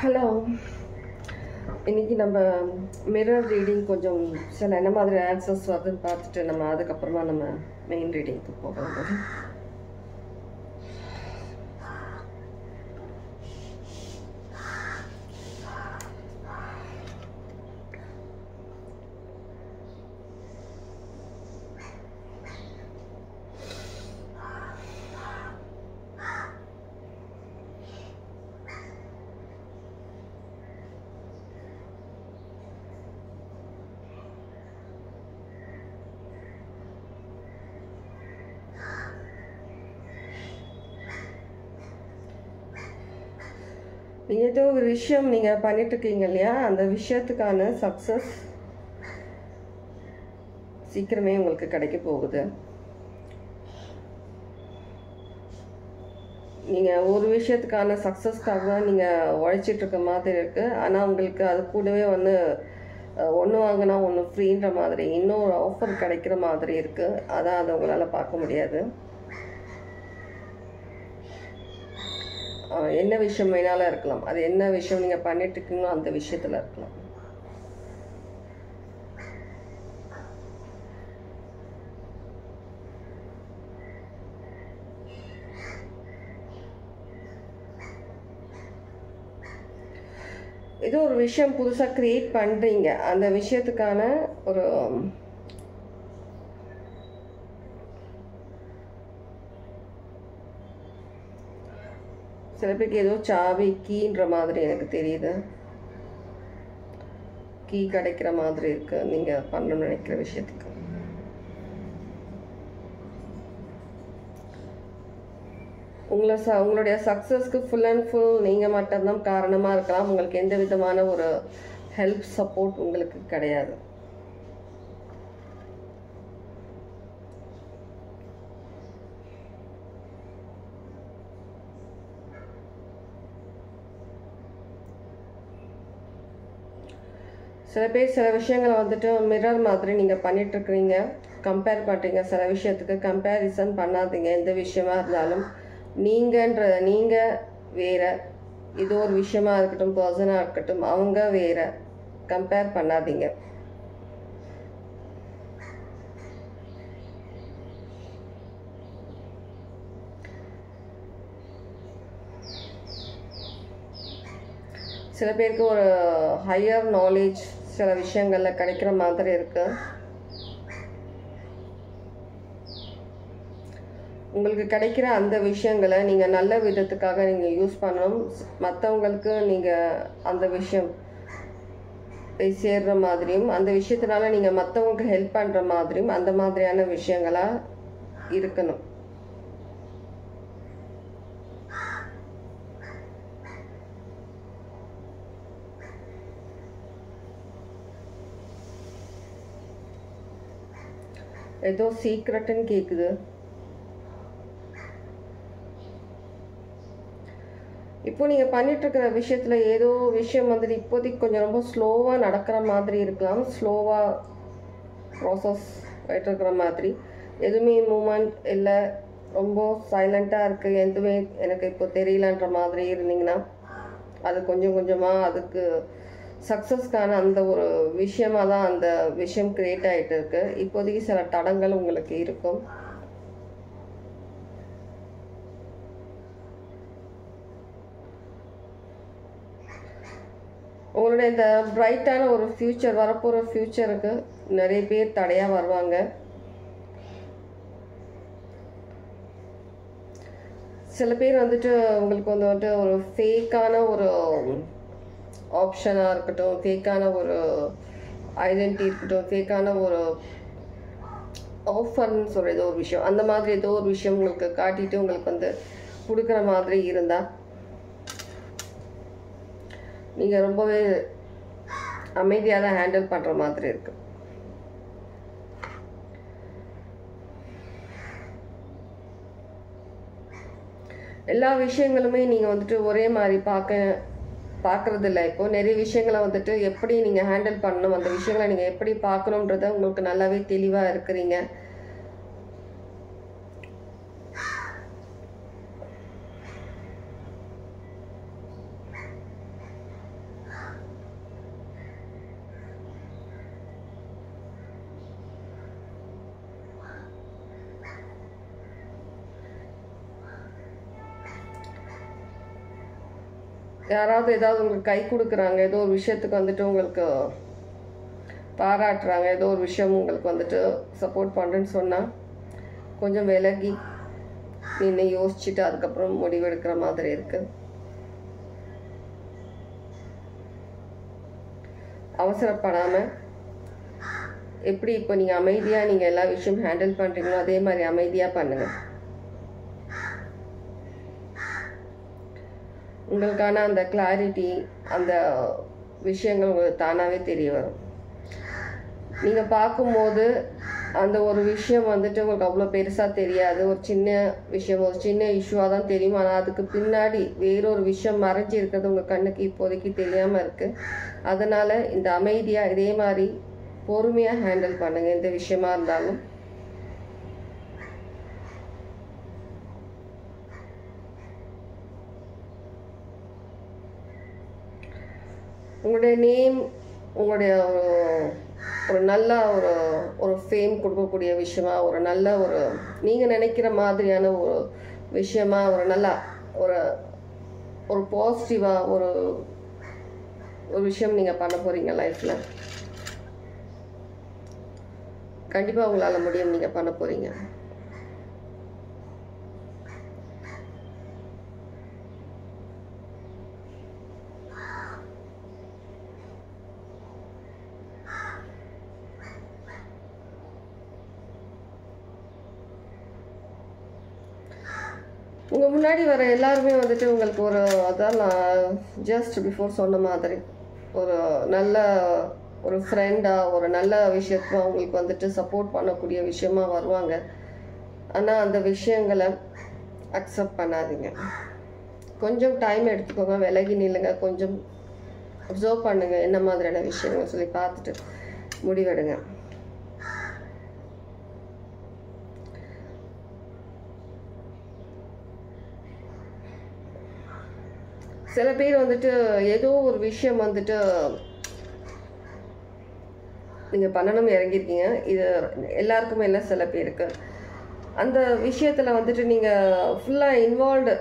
Hello. இன்னைக்கு நம்ம mirror reading கொஞ்சம் சில என்ன மாதிரி ஆன்சர்ஸ் வருதுன்னு பார்த்துட்டு நம்ம அதுக்கப்புறமா நம்ம மெயின் ரீடிங்க்கு போகலாம். நீங்கள் ஏதோ ஒரு விஷயம் நீங்கள் பண்ணிட்டுருக்கீங்க இல்லையா, அந்த விஷயத்துக்கான சக்ஸஸ் சீக்கிரமே உங்களுக்கு கிடைக்க போகுது. நீங்கள் ஒரு விஷயத்துக்கான சக்ஸஸ்க்காக தான் நீங்கள் உழைச்சிட்ருக்க மாதிரி இருக்குது. ஆனால் உங்களுக்கு அது கூடவே ஒன்று வாங்கினா ஒன்று ஃப்ரீன்ற மாதிரி இன்னொரு ஆஃபர் கிடைக்கிற மாதிரி இருக்குது. அதான் அதை உங்களால் பார்க்க முடியாது. என்ன விஷயம் வேணாலும் இருக்கலாம். அது என்ன விஷயம் நீங்கள் பண்ணிட்டுருக்கீங்களோ அந்த விஷயத்தில் இருக்கலாம். ஏதோ ஒரு விஷயம் புதுசாக க்ரியேட் பண்ணுறீங்க. அந்த விஷயத்துக்கான ஒரு சில பேருக்கு ஏதோ சாவி கீன்ற மாதிரி எனக்கு தெரியுது. கீ கிடைக்கிற மாதிரி இருக்குது நீங்கள் பண்ணணும்னு நினைக்கிற விஷயத்துக்கு. உங்களுடைய சக்ஸஸ்க்கு ஃபுல் அண்ட் ஃபுல் நீங்கள் மட்டும்தான் காரணமாக இருக்கலாம். உங்களுக்கு எந்த விதமான ஒரு ஹெல்ப் சப்போர்ட் உங்களுக்கு கிடையாது. சில பேர் சில விஷயங்களை மிரர் மாதிரி நீங்கள் பண்ணிகிட்ருக்குறீங்க, கம்பேர் பண்ணுறீங்க. சில விஷயத்துக்கு கம்பேரிசன் பண்ணாதீங்க. எந்த விஷயமா இருந்தாலும் நீங்கள் வேறு, ஏதோ ஒரு விஷயமா இருக்கட்டும், பர்சனாக இருக்கட்டும், அவங்க வேறு, கம்பேர் பண்ணாதீங்க. சில பேருக்கு ஒரு ஹையர் நாலேஜ் சில விஷயங்களில் கிடைக்கிற மாதிரி இருக்கு. உங்களுக்கு கிடைக்கிற அந்த விஷயங்களை நீங்கள் நல்ல விதத்துக்காக நீங்கள் யூஸ் பண்ணணும். மற்றவங்களுக்கு நீங்கள் அந்த விஷயம் போய் சேர்ற மாதிரியும், அந்த விஷயத்தினால நீங்கள் மற்றவங்களுக்கு ஹெல்ப் பண்ணுற மாதிரியும், அந்த மாதிரியான விஷயங்களாக இருக்கணும். ஏதோ சீக்ரெட்டுன்னு கேட்குது. இப்போ நீங்கள் பண்ணிகிட்ருக்கிற விஷயத்தில் ஏதோ விஷயம் இப்போதைக்கு கொஞ்சம் ரொம்ப ஸ்லோவாக நடக்கிற மாதிரி இருக்கலாம். ஸ்லோவாக ப்ராசஸ் போயிட்டுருக்கிற மாதிரி, எதுவுமே மூமெண்ட் இல்லை, ரொம்ப சைலண்ட்டாக இருக்குது, எதுவுமே எனக்கு இப்போ தெரியலன்ற மாதிரி இருந்தீங்கன்னா, அது கொஞ்சம் கொஞ்சமாக அதுக்கு சக்ஸஸ்க்கான அந்த ஒரு விஷயமாக தான் அந்த விஷயம் கிரியேட் ஆகிட்டு இருக்கு. இப்போதைக்கு சில தடங்கள் உங்களுக்கு இருக்கும். உங்களுடைய இந்த பிரைட்டான ஒரு ஃப்யூச்சர், வரப்போகிற ஃப்யூச்சருக்கு நிறைய பேர் தடையாக வருவாங்க. சில பேர் உங்களுக்கு ஒரு ஃபேக்கான ஒரு ஆப்ஷனாக இருக்கட்டும், ஃபேக்கான ஒரு ஐடென்டிட்டி இருக்கட்டும், ஃபேக்கான ஒரு ஆஃபர்னு சொல்கிற ஏதோ ஒரு விஷயம், அந்த மாதிரி ஏதோ ஒரு விஷயம் உங்களுக்கு காட்டிட்டு உங்களுக்கு கொடுக்குற மாதிரி இருந்தால் நீங்கள் ரொம்பவே அமைதியாக தான் ஹேண்டில் பண்ணுற மாதிரி இருக்கு. எல்லா விஷயங்களுமே நீங்கள் ஒரே மாதிரி பார்க்குறதில்ல. இப்போது நிறைய விஷயங்களை எப்படி நீங்கள் ஹேண்டில் பண்ணணும், அந்த விஷயங்களை நீங்கள் எப்படி பார்க்கணுன்றத உங்களுக்கு நல்லாவே தெளிவாக இருக்கிறீங்க. யாராவது ஏதாவது உங்களுக்கு கை கொடுக்குறாங்க, ஏதோ ஒரு விஷயத்துக்கு வந்துட்டு உங்களுக்கு பாராட்டுறாங்க, ஏதோ ஒரு விஷயம் உங்களுக்கு வந்துட்டு சப்போர்ட் பண்ணுறேன்னு சொன்னால் கொஞ்சம் விலகி நின்று யோசிச்சுட்டு அதுக்கப்புறம் முடிவெடுக்கிற மாதிரி இருக்குது. அவசரப்படாமல் எப்படி இப்போ நீங்கள் அமைதியாக நீங்கள் எல்லா விஷயம் ஹேண்டில் பண்ணுறீங்களோ அதே மாதிரி அமைதியாக பண்ணுங்கள். உங்களுக்கான அந்த கிளாரிட்டி, அந்த விஷயங்கள் உங்களுக்கு தானாகவே தெரிய வரும். நீங்கள் பார்க்கும்போது அந்த ஒரு விஷயம் வந்துட்டு உங்களுக்கு அவ்வளோ பெருசாக தெரியாது, ஒரு சின்ன விஷயம், ஒரு சின்ன இஷ்யூவாக தான் தெரியும். ஆனால் அதுக்கு பின்னாடி வேறொரு விஷயம் மறைஞ்சி இருக்கிறது உங்கள் கண்ணுக்கு இப்போதைக்கு தெரியாமல் இருக்குது. அதனால் இந்த அமைதியாக இதே மாதிரி பொறுமையாக ஹேண்டில் பண்ணுங்கள் எந்த விஷயமா இருந்தாலும். உங்களுடைய நேம், உங்களுடைய ஒரு நல்ல ஒரு ஃபேம் கொடுக்கக்கூடிய விஷயமா, ஒரு நல்ல நீங்கள் நினைக்கிற மாதிரியான ஒரு விஷயமா, ஒரு நல்லா ஒரு பாசிட்டிவாக ஒரு விஷயம் நீங்கள் பண்ண போகிறீங்க லைஃப்பில். கண்டிப்பாக உங்களால் முடியும், நீங்கள் பண்ண போகிறீங்க. உங்கள் முன்னாடி வர எல்லாருமே வந்துட்டு உங்களுக்கு அதான் நான் ஜஸ்ட் பிஃபோர் சொன்ன மாதிரி ஒரு நல்ல ஒரு ஃப்ரெண்டாக, ஒரு நல்ல விஷயத்தான் உங்களுக்கு வந்துட்டு சப்போர்ட் பண்ணக்கூடிய விஷயமா வருவாங்க. ஆனால் அந்த விஷயங்களை அக்செப்ட் பண்ணாதீங்க. கொஞ்சம் டைம் எடுத்துக்கோங்க, விலகி நில்லுங்க, கொஞ்சம் அப்சர்வ் பண்ணுங்கள் என்ன மாதிரியான விஷயங்கள் சொல்லி பார்த்துட்டு முடிவெடுங்க. சில பேர் வந்துட்டு ஏதோ ஒரு விஷயம் வந்துட்டு நீங்கள் பண்ணணும் இறங்கியிருக்கீங்க. இது எல்லாருக்குமே இல்லை, சில பேருக்கு அந்த விஷயத்தில் வந்துட்டு நீங்கள் ஃபுல்லாக இன்வால்வ்டு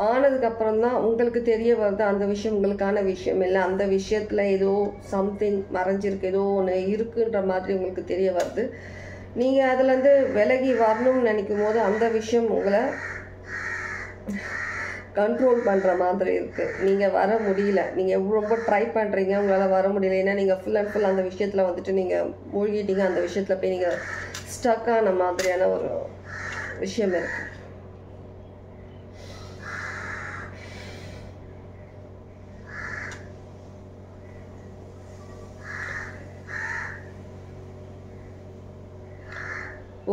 ஆனதுக்கப்புறம் தான் உங்களுக்கு தெரிய வருது அந்த விஷயம் உங்களுக்கான விஷயம் இல்லை, அந்த விஷயத்தில் ஏதோ சம்திங் மறைஞ்சிருக்கு, ஏதோ ஒன்று இருக்குன்ற மாதிரி உங்களுக்கு தெரிய வருது. நீங்கள் அதுலேருந்து விலகி வரணும்னு நினைக்கும் போது அந்த விஷயம் உங்களை கண்ட்ரோல் பண்ணுற மாதிரி இருக்குது. நீங்கள் வர முடியல, நீங்கள் ரொம்ப ட்ரை பண்ணுறீங்க, உங்களால் வர முடியல. ஏன்னா நீங்கள் ஃபுல் அண்ட் ஃபுல் அந்த விஷயத்தில் வந்துட்டு நீங்கள் மூழ்கிட்டீங்க, அந்த விஷயத்தில் போய் நீங்கள் ஸ்டக் ஆன மாதிரியான ஒரு விஷயம் இருக்குது.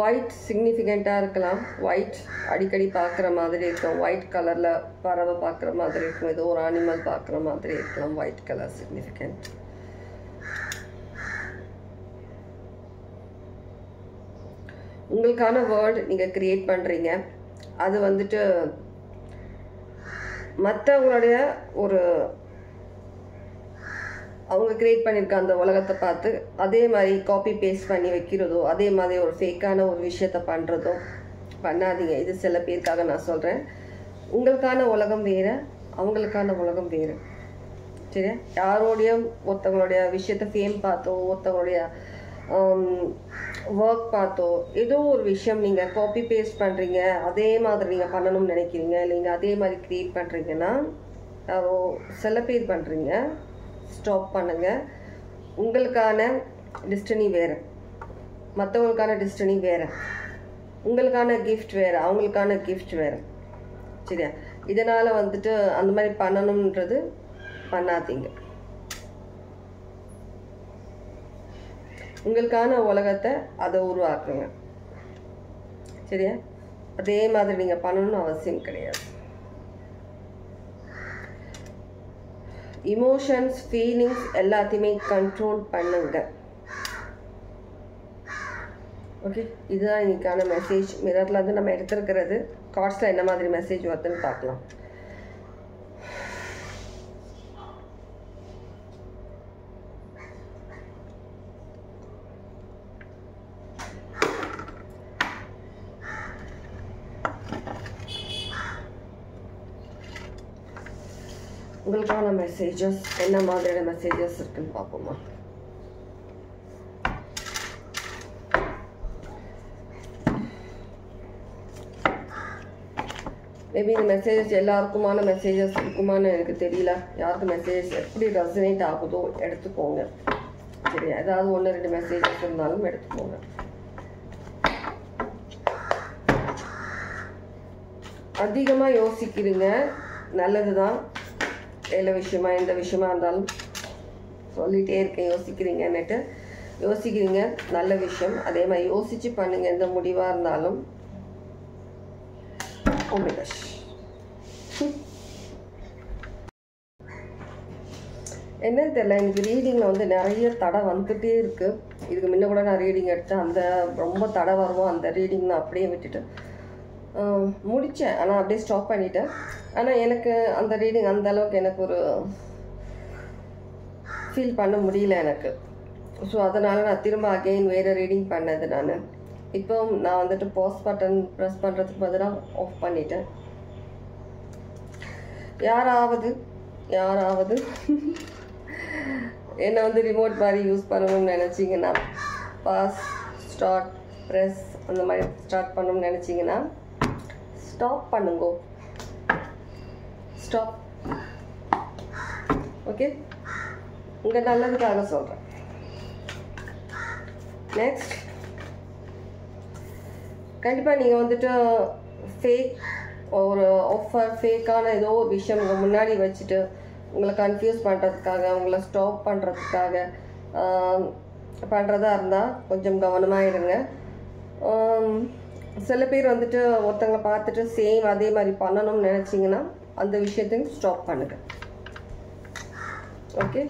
ஒயிட் சிக்னிஃபிகண்ட்டாக இருக்கலாம், ஒயிட் அடிக்கடி பார்க்குற மாதிரி இருக்கும், ஒயிட் கலரில் பறவை பார்க்குற மாதிரி இருக்கும், ஏதோ ஒரு அனிமல் பார்க்குற மாதிரி இருக்கலாம். White colour significant. உங்களுக்கான வேர்ல்டு நீங்கள் க்ரியேட் பண்ணுறீங்க, அது வந்துட்டு மற்றவங்களுடைய அவங்க க்ரியேட் பண்ணியிருக்க அந்த உலகத்தை பார்த்து அதே மாதிரி காப்பி பேஸ்ட் பண்ணி வைக்கிறதோ, அதே மாதிரி ஒரு ஃபேக்கான ஒரு விஷயத்த பண்ணுறதோ பண்ணாதீங்க. இது சில பேருக்காக நான் சொல்கிறேன். உங்களுக்கான உலகம் வேறு, அவங்களுக்கான உலகம் வேறு. சரியா? யாரோடைய ஒருத்தவங்களுடைய விஷயத்த ஃபேம் பார்த்தோ, ஒருத்தவங்களுடைய ஒர்க் பார்த்தோ, ஏதோ ஒரு விஷயம் நீங்கள் காப்பி பேஸ்ட் பண்ணுறீங்க, அதே மாதிரி நீங்கள் பண்ணணும்னு நினைக்கிறீங்க, இல்லைங்க அதே மாதிரி க்ரியேட் பண்ணுறீங்கன்னா யாரோ சில பேர் பண்ணுறீங்க. ஸ்டாப் பண்ணுங்கள். உங்களுக்கான டெஸ்டினி வேறு, மற்றவங்களுக்கான டெஸ்டினி வேறு, உங்களுக்கான கிஃப்ட் வேறு, அவங்களுக்கான கிஃப்ட் வேறு. சரியா? இதனால் வந்துட்டு அந்த மாதிரி பண்ணணுன்றது பண்ணாதீங்க. உங்களுக்கான உலகத்தை அதை உருவாக்குங்க. சரியா? அதே மாதிரி நீங்கள் பண்ணணும்னு அவசியம் கிடையாது. இமோஷன்ஸ், ஃபீலிங்ஸ் எல்லாத்தையுமே கண்ட்ரோல் பண்ணுங்க. ஓகே, இதுதான் இன்னைக்கான மெசேஜ். மிரரில் வந்து நம்ம எடுத்துருக்கிறது. கார்ட்ஸில் என்ன மாதிரி மெசேஜ் வருதுன்னு பார்க்கலாம். உங்களுக்கான மெசேஜஸ் என்ன மாதிரியான மெசேஜஸ் இருக்குன்னு பார்ப்போமா. மேபி இந்த மெசேஜஸ் எல்லாருக்குமான மெசேஜஸ் இருக்குமான்னு எனக்கு தெரியல. யாருக்கு மெசேஜ் எப்படி ரெசனேட் ஆகுதோ எடுத்துக்கோங்க. சரி, ஏதாவது 1-2 மெசேஜஸ் இருந்தாலும் எடுத்துக்கோங்க. அதிகமாக யோசிக்கிறீங்க, நல்லது தான். எல்லா விஷயமா எந்த விஷயமா இருந்தாலும் சொல்லிகிட்டே இருக்கேன், யோசிக்கிறீங்கன்னுட்டு. யோசிக்கிறீங்க, நல்ல விஷயம். அதே மாதிரி யோசித்து பண்ணுங்கள் எந்த முடிவாக இருந்தாலும். Oh my gosh. என்னன்னு தெரியல, எனக்கு ரீடிங்கில் வந்து நிறைய தடை வந்துகிட்டே இருக்குது. இதுக்கு முன்ன கூட நான் ரீடிங் எடுத்தேன், அந்த ரொம்ப தடை வருவோம். அந்த ரீடிங் நான் அப்படியே விட்டுட்டு முடித்தேன், ஆனால் அப்படியே ஸ்டாப் பண்ணிட்டேன். ஆனால் எனக்கு அந்த ரீடிங் அந்த அளவுக்கு எனக்கு ஒரு ஃபீல் பண்ண முடியல எனக்கு. ஸோ அதனால் நான் திரும்ப அகெயின் வேறு ரீடிங் பண்ணது. நான் இப்போ நான் வந்துட்டு பாஸ் பட்டன் ப்ரெஸ் பண்ணுறதுக்கு பதிலாக ஆஃப் பண்ணிட்டேன். யாராவது என்னை வந்து ரிமோட் மாதிரி யூஸ் பண்ணணும்னு நினச்சிங்கன்னா, பாஸ் ஸ்டார்ட் ப்ரெஸ் அந்த மாதிரி ஸ்டார்ட் பண்ணணும்னு நினச்சிங்கன்னா ஸ்டாப் பண்ணுங்கோ. ஸ்டாப். ஓகே, உங்கள் நல்லதுக்காக சொல்கிறேன். நெக்ஸ்ட், கண்டிப்பாக நீங்கள் வந்துட்டு ஒரு ஆஃபர் ஃபேக்கான ஏதோ ஒரு விஷயம் உங்கள் முன்னாடி வச்சுட்டு உங்களை கன்ஃபியூஸ் பண்ணுறதுக்காக, உங்களை ஸ்டாப் பண்ணுறதுக்காக பண்ணுறதா இருந்தால் கொஞ்சம் கவனமாக இருங்க. சில பேர் வந்துட்டு ஒருத்தங்களை பார்த்துட்டு சேம் அதே மாதிரி பண்ணணும்னு நினச்சிங்கன்னா அந்த விஷயத்தையும் ஸ்டாப் பண்ணுங்க. ஓகே,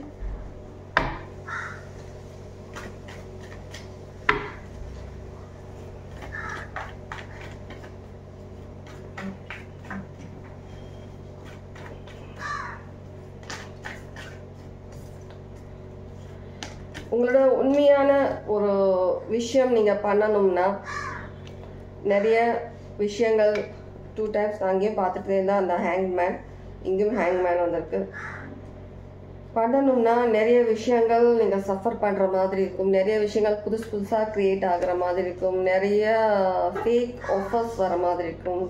உங்களோட உண்மையான ஒரு விஷயம் நீங்கள் பண்ணணும்னா நிறைய விஷயங்கள் 2 டைம்ஸ் அங்கேயும் பார்த்துட்டே இருந்தால் அந்த ஹேங்மேன், இங்கேயும் ஹேங்மேன் வந்திருக்கு. பண்ணணும்னா நிறைய விஷயங்கள் நீங்கள் சஃபர் பண்ணுற மாதிரி இருக்கும், நிறைய விஷயங்கள் புதுசாக க்ரியேட் ஆகிற மாதிரி இருக்கும், நிறைய ஃபேக் ஆஃபர்ஸ் வர மாதிரி இருக்கும்,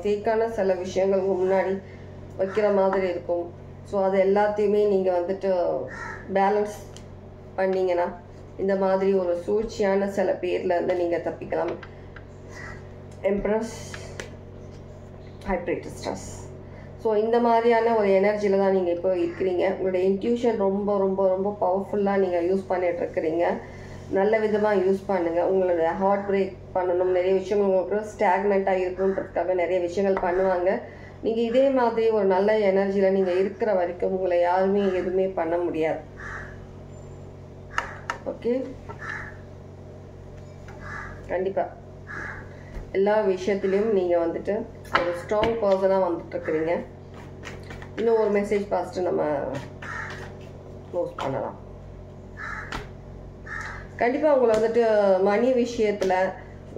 ஃபேக்கான சில விஷயங்கள் முன்னாடி வைக்கிற மாதிரி இருக்கும். ஸோ அது எல்லாத்தையுமே நீங்கள் வந்துட்டு பேலன்ஸ் பண்ணிங்கன்னா இந்த மாதிரி ஒரு சூழ்ச்சியான சில பேர்லேருந்து நீங்கள் தப்பிக்கலாம். எம்ப்ரஸ், ஹைப்ரேட்டஸ்டஸ். ஸோ இந்த மாதிரியான ஒரு எனர்ஜியில் தான் நீங்கள் இப்போ இருக்கிறீங்க. உங்களுடைய இன்ட்யூஷன் ரொம்ப ரொம்ப ரொம்ப பவர்ஃபுல்லாக நீங்கள் யூஸ் பண்ணிகிட்ருக்கிறீங்க. நல்ல விதமாக யூஸ் பண்ணுங்கள். உங்களோட ஹார்ட் பிரேக் பண்ணணும், நிறைய விஷயங்கள் உங்களுக்கு ஸ்டாக்னண்ட்டாக இருக்கணுன்றதுக்காக நிறைய விஷயங்கள் பண்ணுவாங்க. நீங்கள் இதே மாதிரி ஒரு நல்ல எனர்ஜியில் நீங்கள் இருக்கிற வரைக்கும் உங்களை யாருமே எதுவுமே பண்ண முடியாது. ஓகே, கண்டிப்பாக எல்லா விஷயத்துலேயும் நீங்கள் வந்துட்டு ஒரு ஸ்ட்ராங் பர்சனாக வந்துட்டுருக்குறீங்க. இன்னும் ஒரு மெசேஜ் பார்த்துட்டு நம்ம க்ளோஸ் பண்ணலாம். கண்டிப்பாக உங்களை வந்துட்டு மணி விஷயத்தில்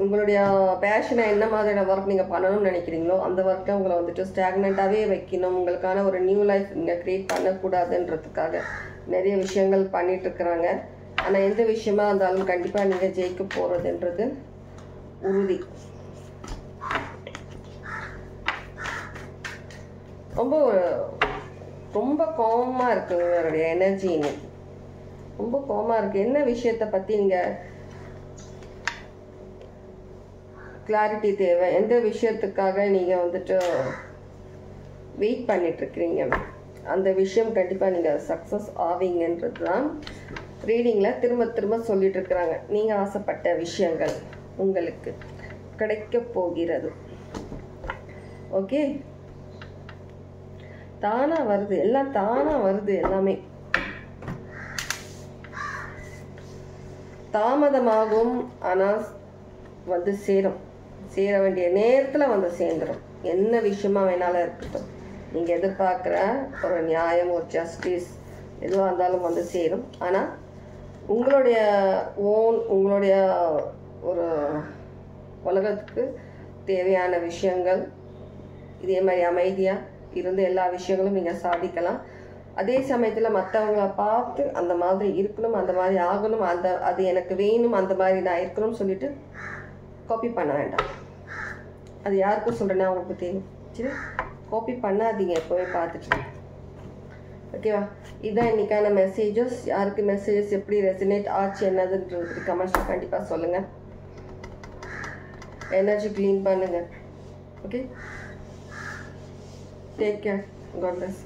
உங்களுடைய பேஷனை என்ன மாதிரியான ஒர்க் நீங்கள் பண்ணணும்னு நினைக்கிறீங்களோ அந்த ஒர்க்கை உங்களை வந்துட்டு ஸ்டாக்னண்ட்டாகவே வைக்கணும். உங்களுக்கான ஒரு நியூ லைஃப் நீங்கள் க்ரியேட் பண்ணக்கூடாதுன்றதுக்காக நிறைய விஷயங்கள் பண்ணிகிட்ருக்குறாங்க. ஆனால் எந்த விஷயமா இருந்தாலும் கண்டிப்பாக நீங்கள் ஜெயிக்க போகிறதுன்றது உறுதி. ரொம்ப காமாக இருக்குது உங்களுடைய எனர்ஜி. இன்னைக்கு ரொம்ப காமாக இருக்குது. என்ன விஷயத்தை பற்றி நீங்கள் கிளாரிட்டி தேவை, எந்த விஷயத்துக்காக நீங்கள் வந்துட்டு வெயிட் பண்ணிகிட்ருக்கிறீங்க, அந்த விஷயம் கண்டிப்பாக நீங்கள் சக்ஸஸ் ஆவீங்கன்றது தான் ரீடிங்கில் திரும்ப திரும்ப சொல்லிட்டு இருக்கிறாங்க. நீங்கள் ஆசைப்பட்ட விஷயங்கள் உங்களுக்கு கிடைக்க போகிறது. ஓகே, தானாக வருது, எல்லாம் தானாக வருது. எல்லாமே தாமதமாகும், ஆனால் வந்து சேர வேண்டிய நேரத்தில் வந்து சேர்ந்துடும். என்ன விஷயமா வேணாலும் இருக்கட்டும், நீங்கள் எதிர்பார்க்குற ஒரு நியாயம், ஒரு ஜஸ்டிஸ் எதுவாக இருந்தாலும் வந்து சேரும். ஆனால் உங்களுடைய ஒரு உலகத்துக்கு தேவையான விஷயங்கள் இதே மாதிரி அமைதியாக இருந்து எல்லா விஷயங்களும் நீங்கள் சாதிக்கலாம். அதே சமயத்தில் மற்றவங்கள பார்த்து அந்த மாதிரி இருக்கணும், அந்த மாதிரி ஆகணும், அது எனக்கு வேணும், அந்த மாதிரி நான் இருக்கணும்னு சொல்லிட்டு காப்பி பண்ண வேண்டாம். அது யாருக்கும் சொல்கிறேன்னா அவங்களுக்கு தெரியும். சரி, காப்பி பண்ணாதீங்க எப்போவே பார்த்துட்டு. ஓகேவா? இதுதான் இன்றைக்கான மெசேஜஸ். யாருக்கு மெசேஜஸ் எப்படி ரெசினேட் ஆச்சு என்னதுன்றது கமெண்ட்ஸில் கண்டிப்பாக சொல்லுங்கள். எனர்ஜி க்ளீன் பண்ணுங்கள். Okay, take care. God plus.